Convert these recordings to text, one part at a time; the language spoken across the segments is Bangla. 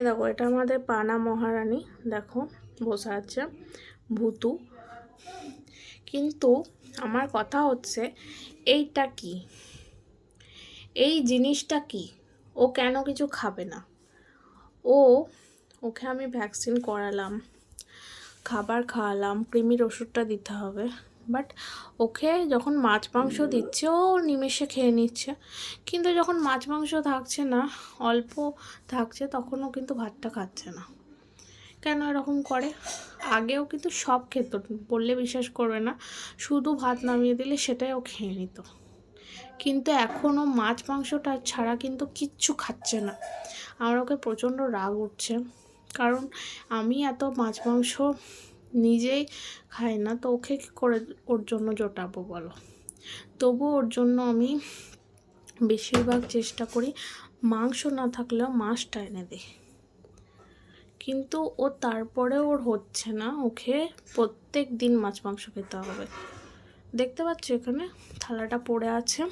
দেখো এটা আমাদের পানা মহারানী, দেখো বসে আছে ভূতু। কিন্তু আমার কথা হচ্ছে এইটা কি, এই জিনিসটা কি? ও কেন কিছু খাবে না? ওকে আমি ভ্যাকসিন করালাম, খাবার খাওয়ালাম, কৃমির ওষুধটা দিতে হবে, বাট ওকে যখন মাছ মাংস দিচ্ছে ও নিমেষে খেয়ে নিচ্ছে, কিন্তু যখন মাছ মাংস থাকছে না, অল্প থাকছে, তখনও কিন্তু ভাতটা খাচ্ছে না। কেন এরকম করে? আগেও কিন্তু সব খেত, বললে বিশ্বাস করবে না, শুধু ভাত নামিয়ে দিলে সেটাই ও খেয়ে নিত। কিন্তু এখনও মাছ মাংসটা ছাড়া কিন্তু কিচ্ছু খাচ্ছে না। আমার ওকে প্রচণ্ড রাগ উঠছে, কারণ আমি এত মাছ মাংস নিজেই খাই না, তো ওকে কী করে ওর জন্য জোটাবো বলো? তবু ওর জন্য আমি বেশিরভাগ চেষ্টা করি মাংস না থাকলেও মাছটা এনে দিই, কিন্তু ও তারপরে ওর হচ্ছে না, ওকে প্রত্যেক দিন মাছ মাংস খেতে হবে। দেখতে পাচ্ছ এখানে থালাটা পড়ে আছে,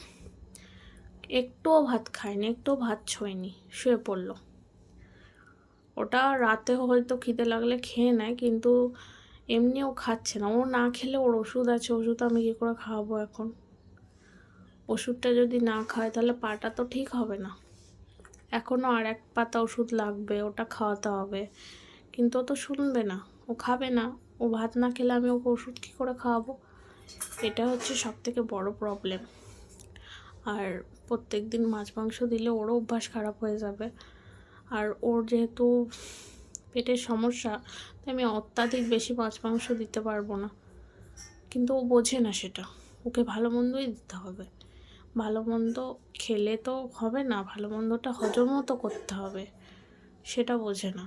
একটুও ভাত খায়নি, একটুও ভাত ছোঁয়নি, শুয়ে পড়লো। ওটা রাতে হয়তো খিদে লাগলে খেয়ে নেয়, কিন্তু এমনিও খাচ্ছে না। ও না খেলে ওর ওষুধ আছে, ওষুধ আমি কী করে খাওয়াবো এখন? ওষুধটা যদি না খায় তাহলে পাটা তো ঠিক হবে না। এখনও আর এক পাতা ওষুধ লাগবে, ওটা খাওয়াতে হবে, কিন্তু ও তো শুনবে না, ও খাবে না। ও ভাত না খেলে আমি ওকে ওষুধ কী করে খাওয়াবো? এটা হচ্ছে সবথেকে বড় প্রবলেম। আর প্রত্যেক দিন মাছ মাংস দিলে ওরও অভ্যাস খারাপ হয়ে যাবে। আর ওর যেহেতু পেটের সমস্যা, তাই আমি অত্যাধিক বেশি মাছ মাংস দিতে পারবো না। কিন্তু ও বোঝে না সেটা, ওকে ভালো মন্দই দিতে হবে। ভালো মন্দ খেলে তো হবে না, ভালো মন্দটা হজমও তো করতে হবে, সেটা বোঝে না।